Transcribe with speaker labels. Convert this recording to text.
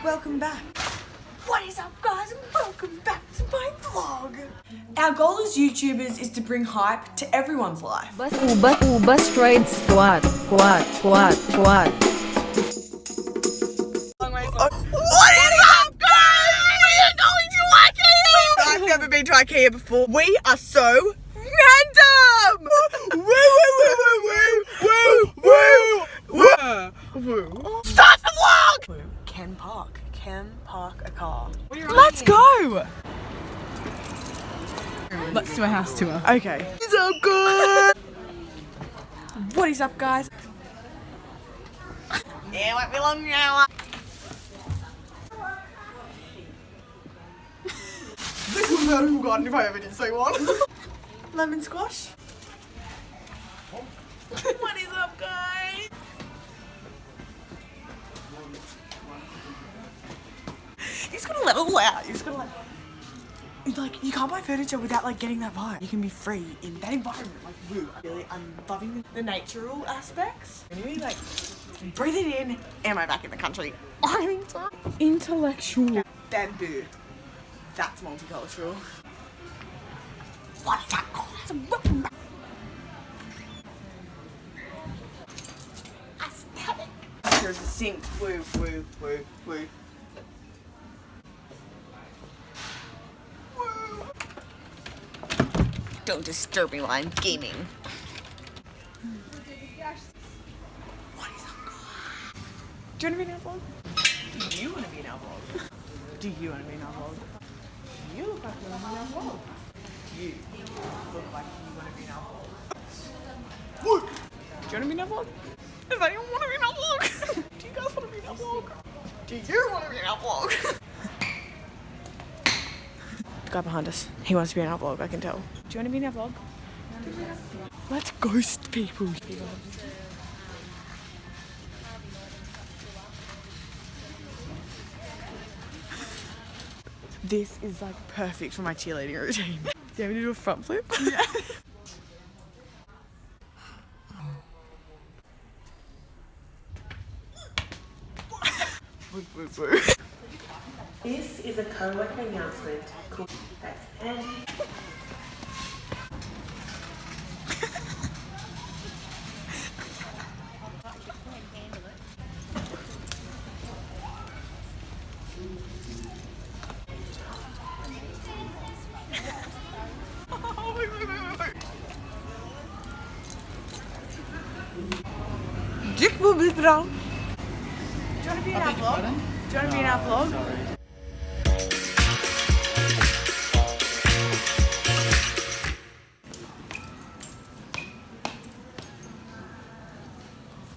Speaker 1: Welcome back. What is up, guys, and welcome back to my vlog. Our goal as YouTubers is to bring hype to everyone's life.
Speaker 2: UBASTROID SQUAT.
Speaker 1: What is up, guys? We are going to Ikea. I've never been to Ikea before. We are so random. Woo. Start the vlog. Can park a car. Let's go.
Speaker 3: Let's do a house tour.
Speaker 1: Okay. What's up, good? What is up, guys? Yeah, won't be long now. This was not a garden if I ever did say one. Lemon squash. What is up, guys? He's gonna let it all out. He's gonna like you can't buy furniture without like getting that vibe. You can be free in that environment. Like, woo. Really, I'm loving the natural aspects. Anyway, like breathe it in. Am I back in the country? I'm
Speaker 3: Intellectual.
Speaker 1: bamboo. That's multicultural. What's that called? Aesthetic. There's a sink. Woo. Don't disturb me while I'm gaming. What is up, guys? Do you want to be in our vlog? Do you want to be in our vlog? Do you want to be in our vlog? You look like you want to be in our vlog. You look like you want to be in our vlog. What? Do you want to be in our vlog? Does anyone want to be in our vlog? Do you guys want to be in our vlog? Do you want to be in our vlog? The guy behind us, he wants to be in our vlog, I can tell. Do you want to be in our vlog? Let's ghost people. This is like perfect for my cheerleading routine. Do you want me to do a front flip? Yeah.
Speaker 4: This is a co-worker announcement. Cool. That's Andy.
Speaker 1: Dick will be brown. Do you want to be in our vlog? Do you want to be in our vlog?